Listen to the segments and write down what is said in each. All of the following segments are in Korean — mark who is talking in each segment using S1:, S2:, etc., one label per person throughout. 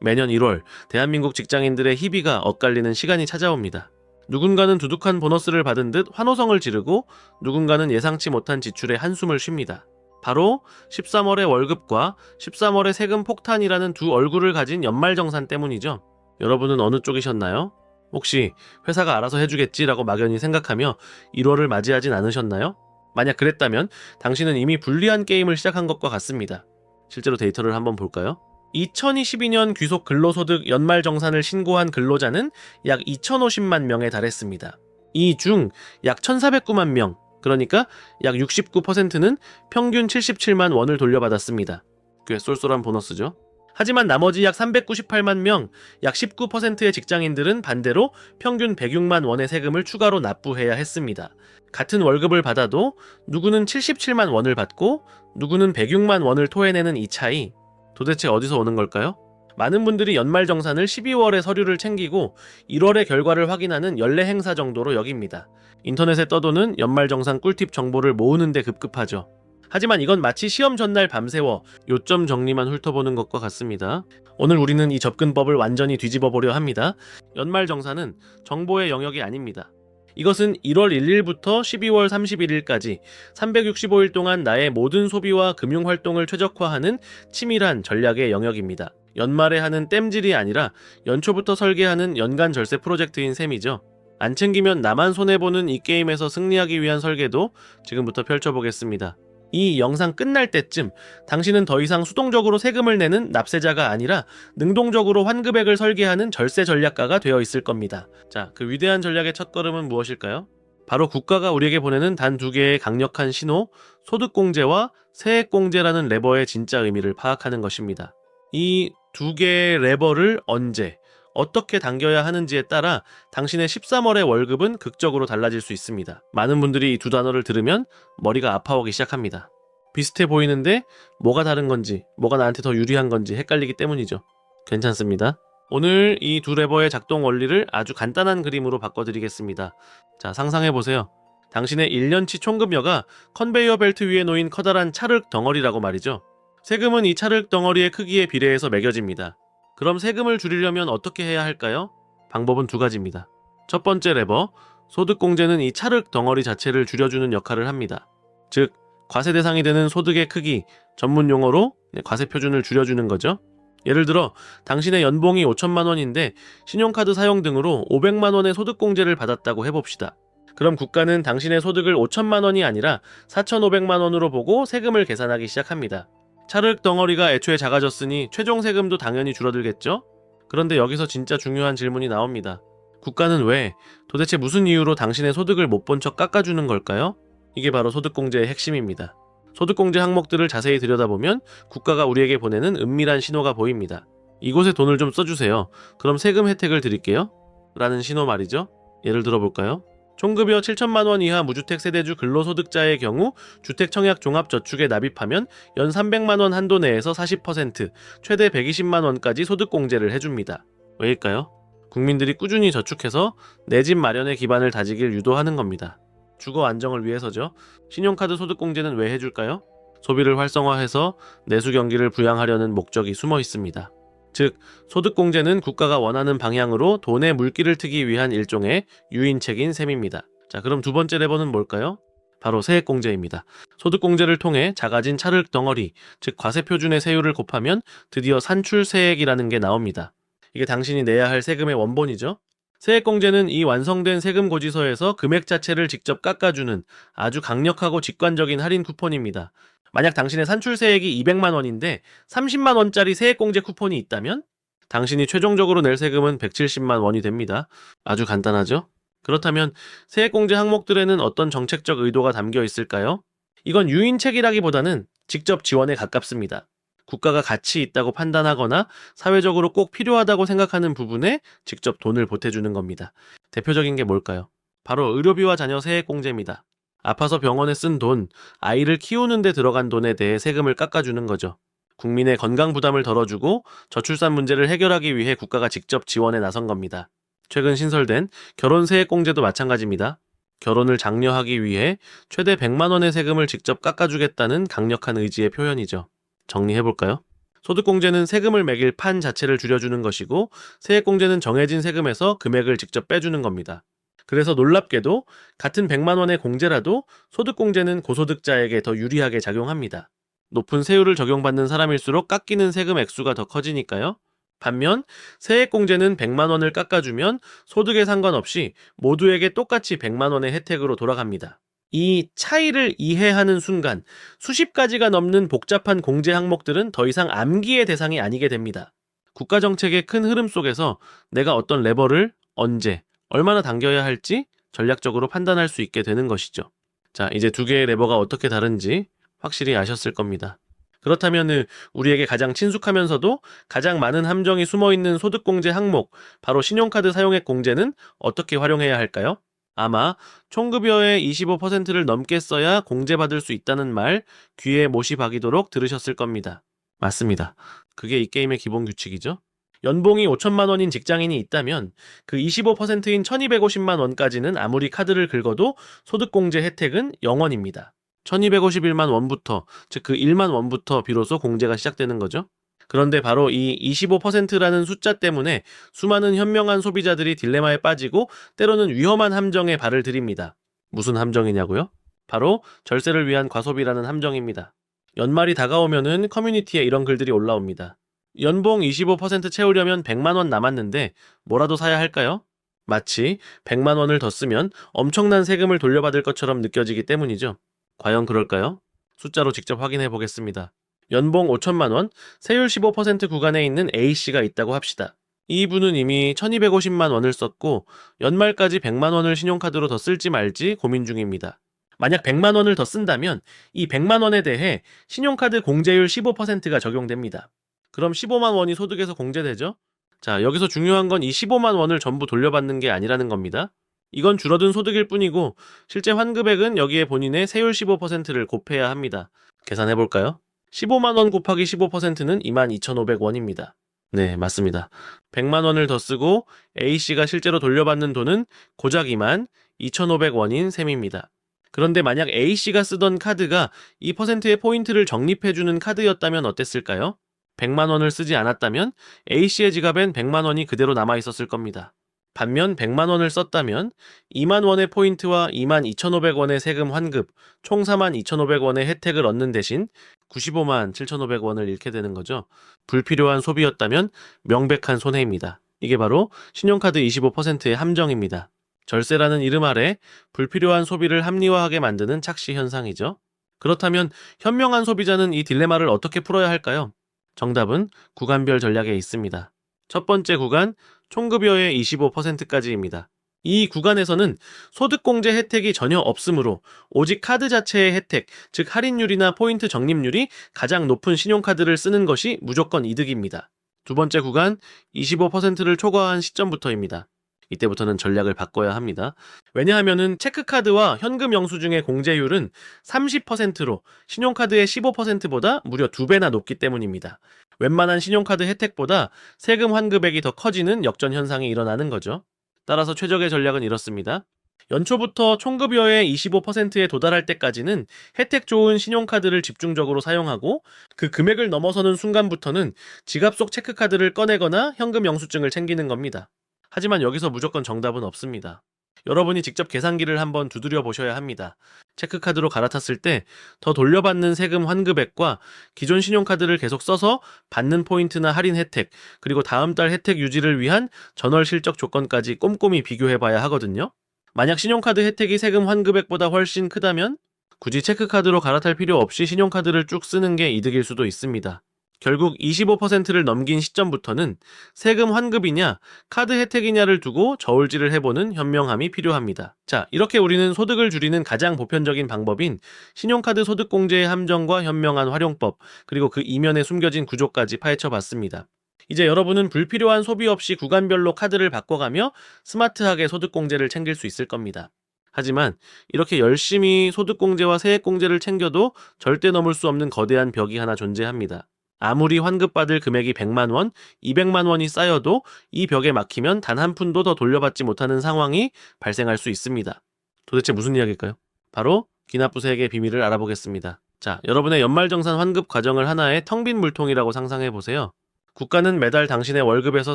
S1: 매년 1월 대한민국 직장인들의 희비가 엇갈리는 시간이 찾아옵니다. 누군가는 두둑한 보너스를 받은 듯 환호성을 지르고 누군가는 예상치 못한 지출에 한숨을 쉽니다. 바로 13월의 월급과 13월의 세금 폭탄이라는 두 얼굴을 가진 연말정산 때문이죠. 여러분은 어느 쪽이셨나요? 혹시 회사가 알아서 해주겠지라고 막연히 생각하며 1월을 맞이하진 않으셨나요? 만약 그랬다면 당신은 이미 불리한 게임을 시작한 것과 같습니다. 실제로 데이터를 한번 볼까요? 2022년 귀속 근로소득 연말정산을 신고한 근로자는 약 2,050만 명에 달했습니다. 이 중 약 1,409만 명, 그러니까 약 69%는 평균 77만 원을 돌려받았습니다. 꽤 쏠쏠한 보너스죠. 하지만 나머지 약 398만 명, 약 19%의 직장인들은 반대로 평균 106만 원의 세금을 추가로 납부해야 했습니다. 같은 월급을 받아도 누구는 77만 원을 받고 누구는 106만 원을 토해내는 이 차이, 도대체 어디서 오는 걸까요? 많은 분들이 연말정산을 12월에 서류를 챙기고 1월의 결과를 확인하는 연례 행사 정도로 여깁니다. 인터넷에 떠도는 연말정산 꿀팁 정보를 모으는 데 급급하죠. 하지만 이건 마치 시험 전날 밤새워 요점 정리만 훑어보는 것과 같습니다. 오늘 우리는 이 접근법을 완전히 뒤집어보려 합니다. 연말정산은 정보의 영역이 아닙니다. 이것은 1월 1일부터 12월 31일까지 365일 동안 나의 모든 소비와 금융활동을 최적화하는 치밀한 전략의 영역입니다. 연말에 하는 땜질이 아니라 연초부터 설계하는 연간 절세 프로젝트인 셈이죠. 안 챙기면 나만 손해보는 이 게임에서 승리하기 위한 설계도 지금부터 펼쳐보겠습니다. 이 영상 끝날 때쯤 당신은 더 이상 수동적으로 세금을 내는 납세자가 아니라 능동적으로 환급액을 설계하는 절세 전략가가 되어 있을 겁니다. 자, 그 위대한 전략의 첫걸음은 무엇일까요? 바로 국가가 우리에게 보내는 단 두 개의 강력한 신호, 소득공제와 세액공제라는 레버의 진짜 의미를 파악하는 것입니다. 이 두 개의 레버를 언제, 어떻게 당겨야 하는지에 따라 당신의 13월의 월급은 극적으로 달라질 수 있습니다. 많은 분들이 이 두 단어를 들으면 머리가 아파오기 시작합니다. 비슷해 보이는데 뭐가 다른 건지, 뭐가 나한테 더 유리한 건지 헷갈리기 때문이죠. 괜찮습니다. 오늘 이 두 레버의 작동 원리를 아주 간단한 그림으로 바꿔드리겠습니다. 자, 상상해보세요. 당신의 1년치 총급여가 컨베이어 벨트 위에 놓인 커다란 찰흙 덩어리라고 말이죠. 세금은 이 찰흙 덩어리의 크기에 비례해서 매겨집니다. 그럼 세금을 줄이려면 어떻게 해야 할까요? 방법은 두 가지입니다. 첫 번째 레버, 소득공제는 이 찰흙 덩어리 자체를 줄여주는 역할을 합니다. 즉, 과세 대상이 되는 소득의 크기, 전문 용어로 과세 표준을 줄여주는 거죠. 예를 들어 당신의 연봉이 5천만 원인데 신용카드 사용 등으로 500만 원의 소득공제를 받았다고 해봅시다. 그럼 국가는 당신의 소득을 5천만 원이 아니라 4,500만 원으로 보고 세금을 계산하기 시작합니다. 찰흙 덩어리가 애초에 작아졌으니 최종 세금도 당연히 줄어들겠죠? 그런데 여기서 진짜 중요한 질문이 나옵니다. 국가는 왜, 도대체 무슨 이유로 당신의 소득을 못 본 척 깎아주는 걸까요? 이게 바로 소득공제의 핵심입니다. 소득공제 항목들을 자세히 들여다보면 국가가 우리에게 보내는 은밀한 신호가 보입니다. 이곳에 돈을 좀 써주세요. 그럼 세금 혜택을 드릴게요. 라는 신호 말이죠. 예를 들어볼까요? 총급여 7천만 원 이하 무주택 세대주 근로소득자의 경우 주택청약 종합저축에 납입하면 연 300만 원 한도 내에서 40%, 최대 120만 원까지 소득공제를 해줍니다. 왜일까요? 국민들이 꾸준히 저축해서 내 집 마련의 기반을 다지길 유도하는 겁니다. 주거 안정을 위해서죠. 신용카드 소득공제는 왜 해줄까요? 소비를 활성화해서 내수 경기를 부양하려는 목적이 숨어 있습니다. 즉, 소득공제는 국가가 원하는 방향으로 돈의 물기를 트기 위한 일종의 유인책인 셈입니다. 자, 그럼 두 번째 레버는 뭘까요? 바로 세액공제입니다. 소득공제를 통해 작아진 찰흙 덩어리, 즉 과세표준의 세율을 곱하면 드디어 산출세액이라는 게 나옵니다. 이게 당신이 내야 할 세금의 원본이죠. 세액공제는 이 완성된 세금 고지서에서 금액 자체를 직접 깎아주는 아주 강력하고 직관적인 할인 쿠폰입니다. 만약 당신의 산출세액이 200만 원인데 30만 원짜리 세액공제 쿠폰이 있다면 당신이 최종적으로 낼 세금은 170만 원이 됩니다. 아주 간단하죠? 그렇다면 세액공제 항목들에는 어떤 정책적 의도가 담겨 있을까요? 이건 유인책이라기보다는 직접 지원에 가깝습니다. 국가가 가치 있다고 판단하거나 사회적으로 꼭 필요하다고 생각하는 부분에 직접 돈을 보태주는 겁니다. 대표적인 게 뭘까요? 바로 의료비와 자녀 세액공제입니다. 아파서 병원에 쓴 돈, 아이를 키우는 데 들어간 돈에 대해 세금을 깎아주는 거죠. 국민의 건강 부담을 덜어주고 저출산 문제를 해결하기 위해 국가가 직접 지원에 나선 겁니다. 최근 신설된 결혼 세액공제도 마찬가지입니다. 결혼을 장려하기 위해 최대 100만 원의 세금을 직접 깎아주겠다는 강력한 의지의 표현이죠. 정리해볼까요? 소득공제는 세금을 매길 판 자체를 줄여주는 것이고 세액공제는 정해진 세금에서 금액을 직접 빼주는 겁니다. 그래서 놀랍게도 같은 100만 원의 공제라도 소득공제는 고소득자에게 더 유리하게 작용합니다. 높은 세율을 적용받는 사람일수록 깎이는 세금 액수가 더 커지니까요. 반면 세액공제는 100만 원을 깎아주면 소득에 상관없이 모두에게 똑같이 100만 원의 혜택으로 돌아갑니다. 이 차이를 이해하는 순간 수십 가지가 넘는 복잡한 공제 항목들은 더 이상 암기의 대상이 아니게 됩니다. 국가정책의 큰 흐름 속에서 내가 어떤 레버를 언제, 얼마나 당겨야 할지 전략적으로 판단할 수 있게 되는 것이죠. 자, 이제 두 개의 레버가 어떻게 다른지 확실히 아셨을 겁니다. 그렇다면 우리에게 가장 친숙하면서도 가장 많은 함정이 숨어있는 소득공제 항목, 바로 신용카드 사용액 공제는 어떻게 활용해야 할까요? 아마 총급여의 25%를 넘게 써야 공제받을 수 있다는 말 귀에 못이 박이도록 들으셨을 겁니다. 맞습니다. 그게 이 게임의 기본 규칙이죠. 연봉이 5천만 원인 직장인이 있다면 그 25%인 1250만 원까지는 아무리 카드를 긁어도 소득공제 혜택은 0원입니다. 1251만 원부터, 즉 그 1만 원부터 비로소 공제가 시작되는 거죠. 그런데 바로 이 25%라는 숫자 때문에 수많은 현명한 소비자들이 딜레마에 빠지고 때로는 위험한 함정에 발을 들입니다. 무슨 함정이냐고요? 바로 절세를 위한 과소비라는 함정입니다. 연말이 다가오면은 커뮤니티에 이런 글들이 올라옵니다. 연봉 25% 채우려면 100만 원 남았는데 뭐라도 사야 할까요? 마치 100만 원을 더 쓰면 엄청난 세금을 돌려받을 것처럼 느껴지기 때문이죠. 과연 그럴까요? 숫자로 직접 확인해 보겠습니다. 연봉 5천만 원, 세율 15% 구간에 있는 A씨가 있다고 합시다. 이분은 이미 1250만 원을 썼고 연말까지 100만 원을 신용카드로 더 쓸지 말지 고민 중입니다. 만약 100만 원을 더 쓴다면 이 100만 원에 대해 신용카드 공제율 15%가 적용됩니다. 그럼 15만 원이 소득에서 공제되죠? 자, 여기서 중요한 건 이 15만 원을 전부 돌려받는 게 아니라는 겁니다. 이건 줄어든 소득일 뿐이고 실제 환급액은 여기에 본인의 세율 15%를 곱해야 합니다. 계산해볼까요? 15만 원 곱하기 15%는 22,500원입니다. 네, 맞습니다. 100만 원을 더 쓰고 A씨가 실제로 돌려받는 돈은 고작 22,500원인 셈입니다. 그런데 만약 A씨가 쓰던 카드가 2%의 포인트를 적립해주는 카드였다면 어땠을까요? 100만 원을 쓰지 않았다면 A씨의 지갑엔 100만 원이 그대로 남아있었을 겁니다. 반면 100만 원을 썼다면 2만 원의 포인트와 22,500원의 세금 환급, 총 42,500원의 혜택을 얻는 대신 95만 7,500원을 잃게 되는 거죠. 불필요한 소비였다면 명백한 손해입니다. 이게 바로 신용카드 25%의 함정입니다. 절세라는 이름 아래 불필요한 소비를 합리화하게 만드는 착시 현상이죠. 그렇다면 현명한 소비자는 이 딜레마를 어떻게 풀어야 할까요? 정답은 구간별 전략에 있습니다. 첫 번째 구간, 총급여의 25%까지입니다. 이 구간에서는 소득공제 혜택이 전혀 없으므로 오직 카드 자체의 혜택, 즉 할인율이나 포인트 적립률이 가장 높은 신용카드를 쓰는 것이 무조건 이득입니다. 두 번째 구간, 25%를 초과한 시점부터입니다. 이때부터는 전략을 바꿔야 합니다. 왜냐하면 체크카드와 현금 영수증의 공제율은 30%로 신용카드의 15%보다 무려 2배나 높기 때문입니다. 웬만한 신용카드 혜택보다 세금 환급액이 더 커지는 역전 현상이 일어나는 거죠. 따라서 최적의 전략은 이렇습니다. 연초부터 총급여의 25%에 도달할 때까지는 혜택 좋은 신용카드를 집중적으로 사용하고 그 금액을 넘어서는 순간부터는 지갑 속 체크카드를 꺼내거나 현금 영수증을 챙기는 겁니다. 하지만 여기서 무조건 정답은 없습니다. 여러분이 직접 계산기를 한번 두드려 보셔야 합니다. 체크카드로 갈아탔을 때 더 돌려받는 세금 환급액과 기존 신용카드를 계속 써서 받는 포인트나 할인 혜택, 그리고 다음 달 혜택 유지를 위한 전월 실적 조건까지 꼼꼼히 비교해 봐야 하거든요. 만약 신용카드 혜택이 세금 환급액보다 훨씬 크다면 굳이 체크카드로 갈아탈 필요 없이 신용카드를 쭉 쓰는 게 이득일 수도 있습니다. 결국 25%를 넘긴 시점부터는 세금 환급이냐 카드 혜택이냐를 두고 저울질을 해보는 현명함이 필요합니다. 자, 이렇게 우리는 소득을 줄이는 가장 보편적인 방법인 신용카드 소득공제의 함정과 현명한 활용법, 그리고 그 이면에 숨겨진 구조까지 파헤쳐봤습니다. 이제 여러분은 불필요한 소비 없이 구간별로 카드를 바꿔가며 스마트하게 소득공제를 챙길 수 있을 겁니다. 하지만 이렇게 열심히 소득공제와 세액공제를 챙겨도 절대 넘을 수 없는 거대한 벽이 하나 존재합니다. 아무리 환급받을 금액이 100만 원, 200만 원이 쌓여도 이 벽에 막히면 단 한 푼도 더 돌려받지 못하는 상황이 발생할 수 있습니다. 도대체 무슨 이야기일까요? 바로 기납부세액의 비밀을 알아보겠습니다. 자, 여러분의 연말정산 환급 과정을 하나의 텅 빈 물통이라고 상상해 보세요. 국가는 매달 당신의 월급에서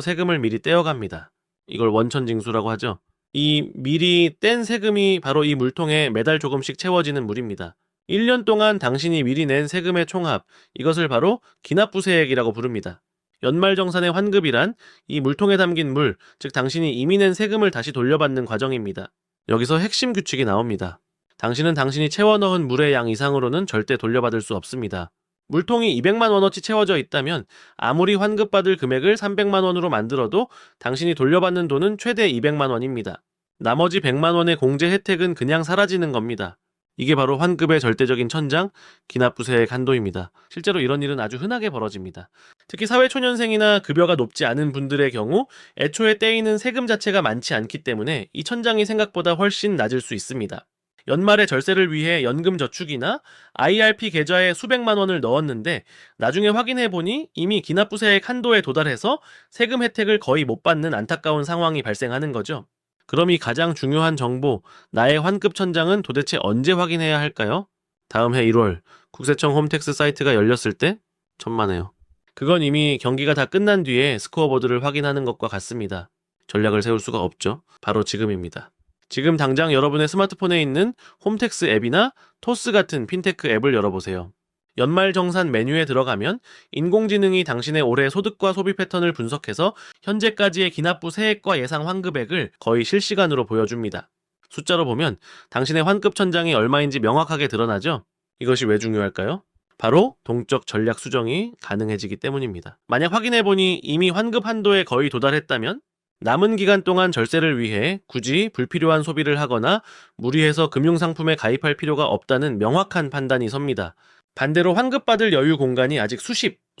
S1: 세금을 미리 떼어갑니다. 이걸 원천징수라고 하죠. 이 미리 뗀 세금이 바로 이 물통에 매달 조금씩 채워지는 물입니다. 1년 동안 당신이 미리 낸 세금의 총합, 이것을 바로 기납부세액이라고 부릅니다. 연말정산의 환급이란 이 물통에 담긴 물, 즉 당신이 이미 낸 세금을 다시 돌려받는 과정입니다. 여기서 핵심 규칙이 나옵니다. 당신은 당신이 채워 넣은 물의 양 이상으로는 절대 돌려받을 수 없습니다. 물통이 200만 원어치 채워져 있다면 아무리 환급받을 금액을 300만 원으로 만들어도 당신이 돌려받는 돈은 최대 200만 원입니다. 나머지 100만 원의 공제 혜택은 그냥 사라지는 겁니다. 이게 바로 환급의 절대적인 천장, 기납부세액 한도입니다. 실제로 이런 일은 아주 흔하게 벌어집니다. 특히 사회초년생이나 급여가 높지 않은 분들의 경우 애초에 떼이는 세금 자체가 많지 않기 때문에 이 천장이 생각보다 훨씬 낮을 수 있습니다. 연말에 절세를 위해 연금저축이나 IRP 계좌에 수백만 원을 넣었는데 나중에 확인해보니 이미 기납부세액 한도에 도달해서 세금 혜택을 거의 못 받는 안타까운 상황이 발생하는 거죠. 그럼 이 가장 중요한 정보, 나의 환급 천장은 도대체 언제 확인해야 할까요? 다음 해 1월 국세청 홈택스 사이트가 열렸을 때? 천만에요. 그건 이미 경기가 다 끝난 뒤에 스코어보드를 확인하는 것과 같습니다. 전략을 세울 수가 없죠. 바로 지금입니다. 지금 당장 여러분의 스마트폰에 있는 홈택스 앱이나 토스 같은 핀테크 앱을 열어보세요. 연말정산 메뉴에 들어가면 인공지능이 당신의 올해 소득과 소비 패턴을 분석해서 현재까지의 기납부 세액과 예상 환급액을 거의 실시간으로 보여줍니다. 숫자로 보면 당신의 환급 천장이 얼마인지 명확하게 드러나죠? 이것이 왜 중요할까요? 바로 동적 전략 수정이 가능해지기 때문입니다. 만약 확인해보니 이미 환급 한도에 거의 도달했다면 남은 기간 동안 절세를 위해 굳이 불필요한 소비를 하거나 무리해서 금융상품에 가입할 필요가 없다는 명확한 판단이 섭니다. 반대로 환급받을 여유 공간이 아직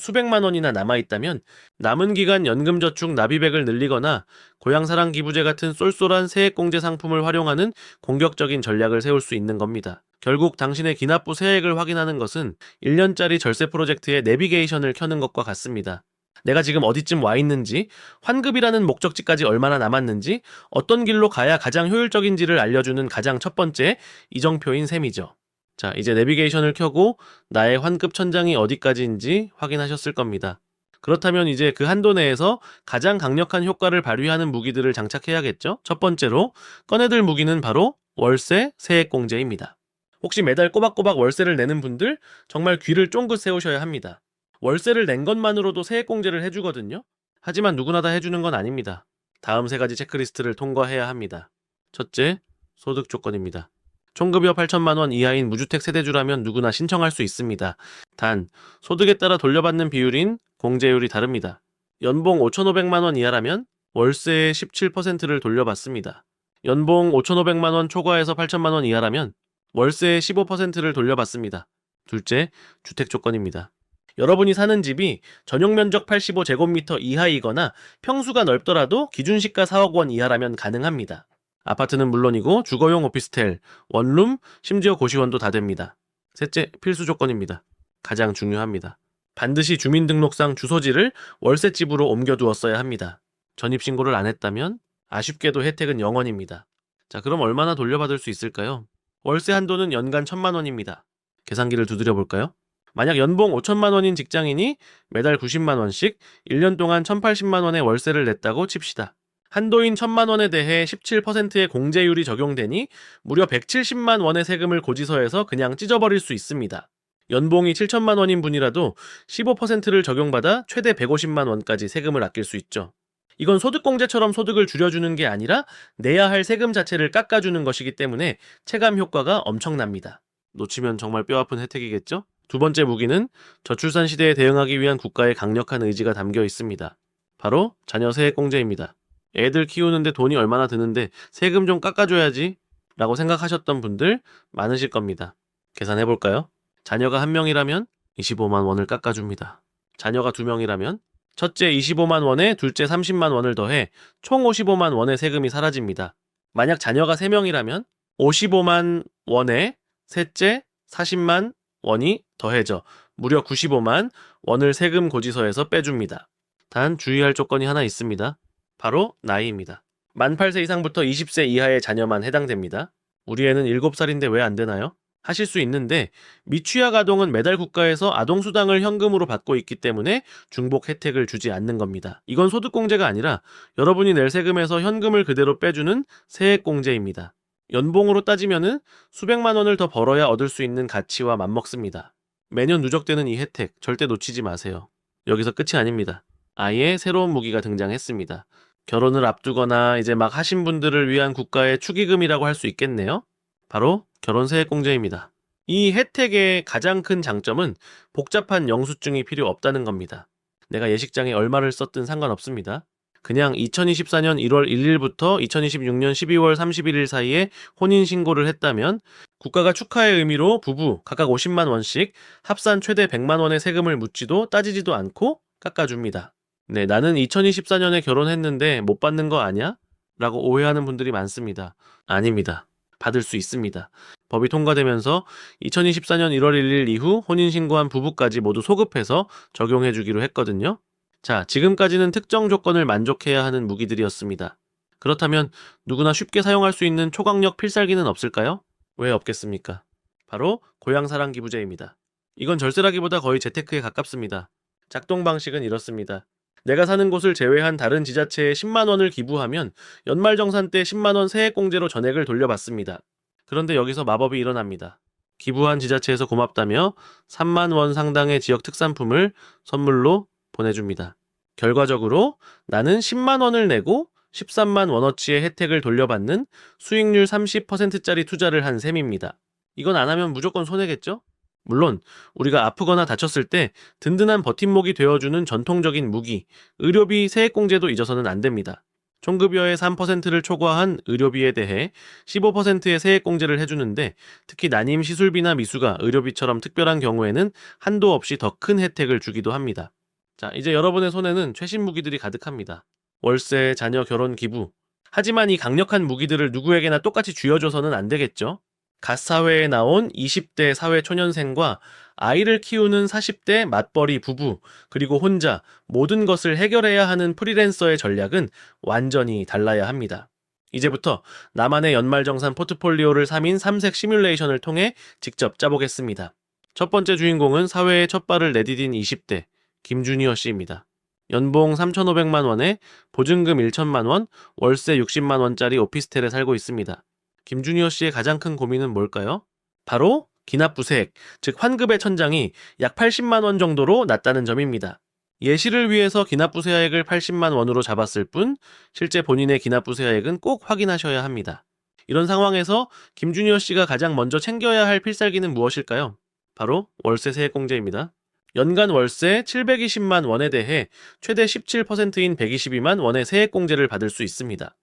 S1: 수백만 원이나 남아있다면 남은 기간 연금저축 납입액을 늘리거나 고향사랑 기부제 같은 쏠쏠한 세액공제 상품을 활용하는 공격적인 전략을 세울 수 있는 겁니다. 결국 당신의 기납부 세액을 확인하는 것은 1년짜리 절세 프로젝트의 내비게이션을 켜는 것과 같습니다. 내가 지금 어디쯤 와 있는지, 환급이라는 목적지까지 얼마나 남았는지, 어떤 길로 가야 가장 효율적인지를 알려주는 가장 첫 번째 이정표인 셈이죠. 자, 이제 내비게이션을 켜고 나의 환급 천장이 어디까지인지 확인하셨을 겁니다. 그렇다면 이제 그 한도 내에서 가장 강력한 효과를 발휘하는 무기들을 장착해야겠죠? 첫 번째로 꺼내들 무기는 바로 월세 세액공제입니다. 혹시 매달 꼬박꼬박 월세를 내는 분들 정말 귀를 쫑긋 세우셔야 합니다. 월세를 낸 것만으로도 세액공제를 해주거든요. 하지만 누구나 다 해주는 건 아닙니다. 다음 3가지 체크리스트를 통과해야 합니다. 첫째, 소득 조건입니다. 총급여 8천만 원 이하인 무주택 세대주라면 누구나 신청할 수 있습니다. 단, 소득에 따라 돌려받는 비율인 공제율이 다릅니다. 연봉 5,500만 원 이하라면 월세의 17%를 돌려받습니다. 연봉 5,500만 원 초과해서 8천만 원 이하라면 월세의 15%를 돌려받습니다. 둘째, 주택 조건입니다. 여러분이 사는 집이 전용 면적 85제곱미터 이하이거나 평수가 넓더라도 기준시가 4억 원 이하라면 가능합니다. 아파트는 물론이고 주거용 오피스텔, 원룸, 심지어 고시원도 다 됩니다. 셋째, 필수 조건입니다. 가장 중요합니다. 반드시 주민등록상 주소지를 월세집으로 옮겨두었어야 합니다. 전입신고를 안 했다면 아쉽게도 혜택은 0원입니다. 자, 그럼 얼마나 돌려받을 수 있을까요? 월세 한도는 연간 1,000만 원입니다. 계산기를 두드려 볼까요? 만약 연봉 5천만 원인 직장인이 매달 90만 원씩 1년 동안 1,080만 원의 월세를 냈다고 칩시다. 한도인 1,000만 원에 대해 17%의 공제율이 적용되니 무려 170만 원의 세금을 고지서에서 그냥 찢어버릴 수 있습니다. 연봉이 7천만 원인 분이라도 15%를 적용받아 최대 150만 원까지 세금을 아낄 수 있죠. 이건 소득공제처럼 소득을 줄여주는 게 아니라 내야 할 세금 자체를 깎아주는 것이기 때문에 체감 효과가 엄청납니다. 놓치면 정말 뼈아픈 혜택이겠죠? 두 번째 무기는 저출산 시대에 대응하기 위한 국가의 강력한 의지가 담겨 있습니다. 바로 자녀 세액공제입니다. 애들 키우는데 돈이 얼마나 드는데 세금 좀 깎아줘야지 라고 생각하셨던 분들 많으실 겁니다. 계산해볼까요? 자녀가 1명이라면 25만 원을 깎아줍니다. 자녀가 2명이라면 첫째 25만 원에 둘째 30만 원을 더해 총 55만 원의 세금이 사라집니다. 만약 자녀가 3명이라면 55만 원에 셋째 40만 원이 더해져 무려 95만 원을 세금 고지서에서 빼줍니다. 단 주의할 조건이 하나 있습니다. 바로 나이입니다. 만 8세 이상부터 20세 이하의 자녀만 해당됩니다. 우리 애는 7살인데 왜 안 되나요? 하실 수 있는데 미취학 아동은 매달 국가에서 아동수당을 현금으로 받고 있기 때문에 중복 혜택을 주지 않는 겁니다. 이건 소득공제가 아니라 여러분이 낼 세금에서 현금을 그대로 빼주는 세액공제입니다. 연봉으로 따지면은 수백만 원을 더 벌어야 얻을 수 있는 가치와 맞먹습니다. 매년 누적되는 이 혜택 절대 놓치지 마세요. 여기서 끝이 아닙니다. 아예 새로운 무기가 등장했습니다. 결혼을 앞두거나 이제 막 하신 분들을 위한 국가의 축의금이라고 할 수 있겠네요. 바로 결혼세액공제입니다. 이 혜택의 가장 큰 장점은 복잡한 영수증이 필요 없다는 겁니다. 내가 예식장에 얼마를 썼든 상관없습니다. 그냥 2024년 1월 1일부터 2026년 12월 31일 사이에 혼인신고를 했다면 국가가 축하의 의미로 부부 각각 50만 원씩 합산 최대 100만 원의 세금을 묻지도 따지지도 않고 깎아줍니다. 네, 나는 2024년에 결혼했는데 못 받는 거 아니야? 라고 오해하는 분들이 많습니다. 아닙니다. 받을 수 있습니다. 법이 통과되면서 2024년 1월 1일 이후 혼인신고한 부부까지 모두 소급해서 적용해주기로 했거든요. 자, 지금까지는 특정 조건을 만족해야 하는 무기들이었습니다. 그렇다면 누구나 쉽게 사용할 수 있는 초강력 필살기는 없을까요? 왜 없겠습니까? 바로 고향사랑기부제입니다. 이건 절세라기보다 거의 재테크에 가깝습니다. 작동 방식은 이렇습니다. 내가 사는 곳을 제외한 다른 지자체에 10만 원을 기부하면 연말정산 때 10만 원 세액공제로 전액을 돌려받습니다. 그런데 여기서 마법이 일어납니다. 기부한 지자체에서 고맙다며 3만 원 상당의 지역 특산품을 선물로 보내줍니다. 결과적으로 나는 10만 원을 내고 13만 원어치의 혜택을 돌려받는 수익률 30%짜리 투자를 한 셈입니다. 이건 안 하면 무조건 손해겠죠? 물론 우리가 아프거나 다쳤을 때 든든한 버팀목이 되어주는 전통적인 무기, 의료비 세액공제도 잊어서는 안 됩니다. 총급여의 3%를 초과한 의료비에 대해 15%의 세액공제를 해주는데 특히 난임 시술비나 미수가 의료비처럼 특별한 경우에는 한도 없이 더 큰 혜택을 주기도 합니다. 자, 이제 여러분의 손에는 최신 무기들이 가득합니다. 월세, 자녀 결혼 기부. 하지만 이 강력한 무기들을 누구에게나 똑같이 쥐어줘서는 안 되겠죠? 갓사회에 나온 20대 사회초년생과 아이를 키우는 40대 맞벌이 부부, 그리고 혼자 모든 것을 해결해야 하는 프리랜서의 전략은 완전히 달라야 합니다. 이제부터 나만의 연말정산 포트폴리오를 3인 3색 시뮬레이션을 통해 직접 짜보겠습니다. 첫 번째 주인공은 사회에 첫 발을 내디딘 20대 김주니어 씨입니다. 연봉 3,500만 원에 보증금 1천만 원, 월세 60만 원짜리 오피스텔에 살고 있습니다. 김주니어 씨의 가장 큰 고민은 뭘까요? 바로 기납부세액, 즉 환급의 천장이 약 80만 원 정도로 낮다는 점입니다. 예시를 위해서 기납부세액을 80만 원으로 잡았을 뿐 실제 본인의 기납부세액은 꼭 확인하셔야 합니다. 이런 상황에서 김주니어 씨가 가장 먼저 챙겨야 할 필살기는 무엇일까요? 바로 월세 세액공제입니다. 연간 월세 720만 원에 대해 최대 17%인 122만 원의 세액공제를 받을 수 있습니다.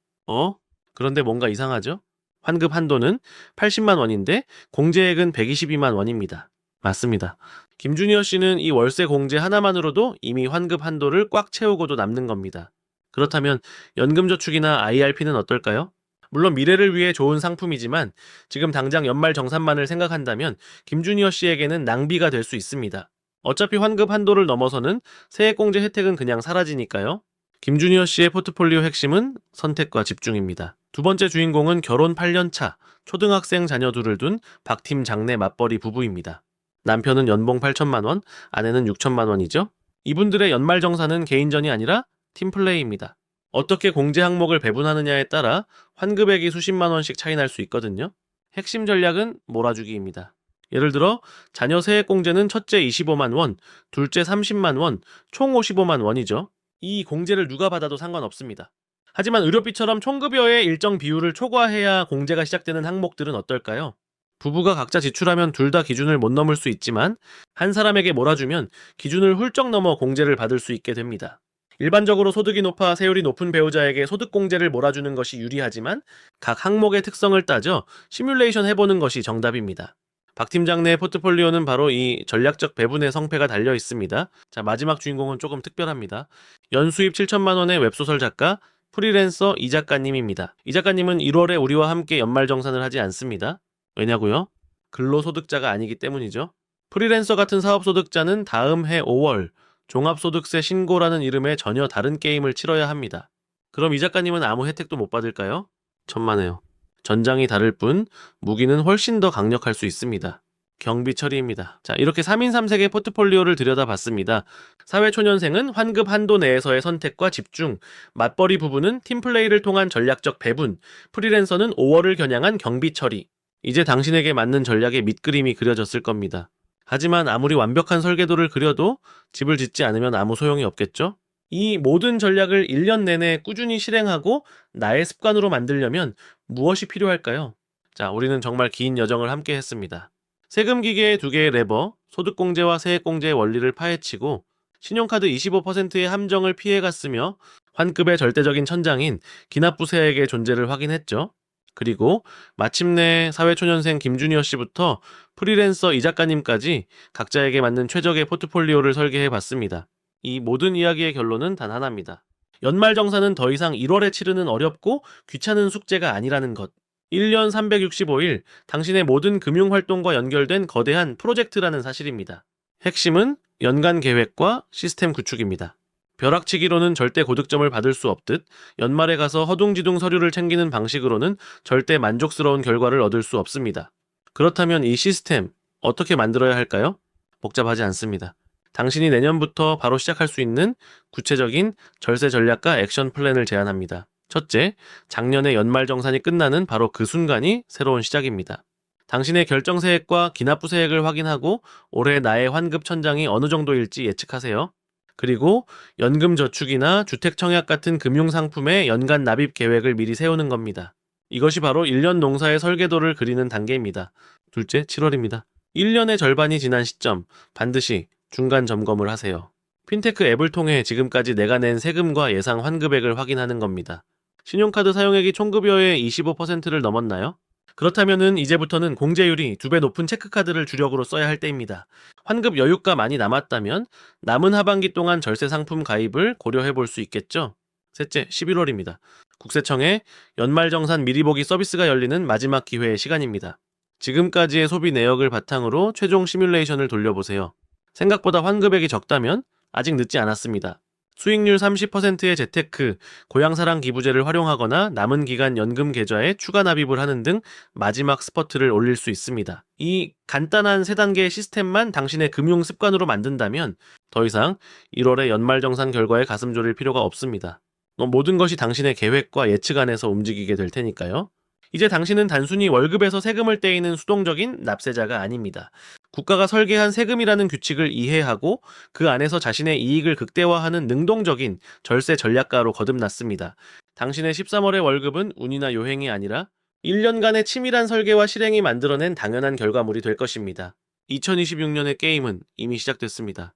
S1: 그런데 뭔가 이상하죠? 환급 한도는 80만 원인데 공제액은 122만 원입니다. 맞습니다. 김주니어 씨는 이 월세 공제 하나만으로도 이미 환급 한도를 꽉 채우고도 남는 겁니다. 그렇다면 연금저축이나 IRP는 어떨까요? 물론 미래를 위해 좋은 상품이지만 지금 당장 연말 정산만을 생각한다면 김주니어 씨에게는 낭비가 될 수 있습니다. 어차피 환급 한도를 넘어서는 세액공제 혜택은 그냥 사라지니까요. 김주니어 씨의 포트폴리오 핵심은 선택과 집중입니다. 두 번째 주인공은 결혼 8년 차, 초등학생 자녀 둘을 둔 박팀 장내 맞벌이 부부입니다. 남편은 연봉 8천만 원, 아내는 6천만 원이죠. 이분들의 연말정산은 개인전이 아니라 팀플레이입니다. 어떻게 공제 항목을 배분하느냐에 따라 환급액이 수십만 원씩 차이 날 수 있거든요. 핵심 전략은 몰아주기입니다. 예를 들어 자녀 세액공제는 첫째 25만 원, 둘째 30만 원, 총 55만 원이죠. 이 공제를 누가 받아도 상관없습니다. 하지만 의료비처럼 총급여의 일정 비율을 초과해야 공제가 시작되는 항목들은 어떨까요? 부부가 각자 지출하면 둘 다 기준을 못 넘을 수 있지만 한 사람에게 몰아주면 기준을 훌쩍 넘어 공제를 받을 수 있게 됩니다. 일반적으로 소득이 높아 세율이 높은 배우자에게 소득공제를 몰아주는 것이 유리하지만 각 항목의 특성을 따져 시뮬레이션 해보는 것이 정답입니다. 박 팀장의 포트폴리오는 바로 이 전략적 배분의 성패가 달려 있습니다. 자, 마지막 주인공은 조금 특별합니다. 연수입 7천만 원의 웹소설 작가, 프리랜서 이 작가님입니다. 이 작가님은 1월에 우리와 함께 연말정산을 하지 않습니다. 왜냐고요? 근로소득자가 아니기 때문이죠. 프리랜서 같은 사업소득자는 다음 해 5월 종합소득세 신고라는 이름의 전혀 다른 게임을 치러야 합니다. 그럼 이 작가님은 아무 혜택도 못 받을까요? 천만에요. 전장이 다를 뿐 무기는 훨씬 더 강력할 수 있습니다. 경비 처리입니다. 자, 이렇게 3인 3색의 포트폴리오를 들여다봤습니다. 사회초년생은 환급 한도 내에서의 선택과 집중, 맞벌이 부부는 팀플레이를 통한 전략적 배분, 프리랜서는 5월을 겨냥한 경비 처리. 이제 당신에게 맞는 전략의 밑그림이 그려졌을 겁니다. 하지만 아무리 완벽한 설계도를 그려도 집을 짓지 않으면 아무 소용이 없겠죠? 이 모든 전략을 1년 내내 꾸준히 실행하고 나의 습관으로 만들려면 무엇이 필요할까요? 자, 우리는 정말 긴 여정을 함께 했습니다. 세금 기계의 2개의 레버, 소득공제와 세액공제의 원리를 파헤치고 신용카드 25%의 함정을 피해갔으며 환급의 절대적인 천장인 기납부세액의 존재를 확인했죠. 그리고 마침내 사회초년생 김주니어 씨부터 프리랜서 이 작가님까지 각자에게 맞는 최적의 포트폴리오를 설계해봤습니다. 이 모든 이야기의 결론은 단 하나입니다. 연말정산은 더 이상 1월에 치르는 어렵고 귀찮은 숙제가 아니라는 것. 1년 365일 당신의 모든 금융활동과 연결된 거대한 프로젝트라는 사실입니다. 핵심은 연간 계획과 시스템 구축입니다. 벼락치기로는 절대 고득점을 받을 수 없듯 연말에 가서 허둥지둥 서류를 챙기는 방식으로는 절대 만족스러운 결과를 얻을 수 없습니다. 그렇다면 이 시스템 어떻게 만들어야 할까요? 복잡하지 않습니다. 당신이 내년부터 바로 시작할 수 있는 구체적인 절세 전략과 액션 플랜을 제안합니다. 첫째, 작년의 연말정산이 끝나는 바로 그 순간이 새로운 시작입니다. 당신의 결정세액과 기납부세액을 확인하고 올해 나의 환급 천장이 어느 정도일지 예측하세요. 그리고 연금저축이나 주택청약 같은 금융상품의 연간 납입 계획을 미리 세우는 겁니다. 이것이 바로 1년 농사의 설계도를 그리는 단계입니다. 둘째, 7월입니다. 1년의 절반이 지난 시점, 반드시 중간 점검을 하세요. 핀테크 앱을 통해 지금까지 내가 낸 세금과 예상 환급액을 확인하는 겁니다. 신용카드 사용액이 총급여의 25%를 넘었나요? 그렇다면은 이제부터는 공제율이 2배 높은 체크카드를 주력으로 써야 할 때입니다. 환급 여유가 많이 남았다면 남은 하반기 동안 절세 상품 가입을 고려해 볼 수 있겠죠? 셋째, 11월입니다. 국세청에 연말정산 미리보기 서비스가 열리는 마지막 기회의 시간입니다. 지금까지의 소비 내역을 바탕으로 최종 시뮬레이션을 돌려보세요. 생각보다 환급액이 적다면 아직 늦지 않았습니다. 수익률 30%의 재테크, 고향사랑 기부제를 활용하거나 남은 기간 연금 계좌에 추가 납입을 하는 등 마지막 스퍼트를 올릴 수 있습니다. 이 간단한 3단계의 시스템만 당신의 금융 습관으로 만든다면 더 이상 1월의 연말정산 결과에 가슴 졸일 필요가 없습니다. 모든 것이 당신의 계획과 예측 안에서 움직이게 될 테니까요. 이제 당신은 단순히 월급에서 세금을 떼이는 수동적인 납세자가 아닙니다. 국가가 설계한 세금이라는 규칙을 이해하고 그 안에서 자신의 이익을 극대화하는 능동적인 절세 전략가로 거듭났습니다. 당신의 13월의 월급은 운이나 요행이 아니라 1년간의 치밀한 설계와 실행이 만들어낸 당연한 결과물이 될 것입니다. 2026년의 게임은 이미 시작됐습니다.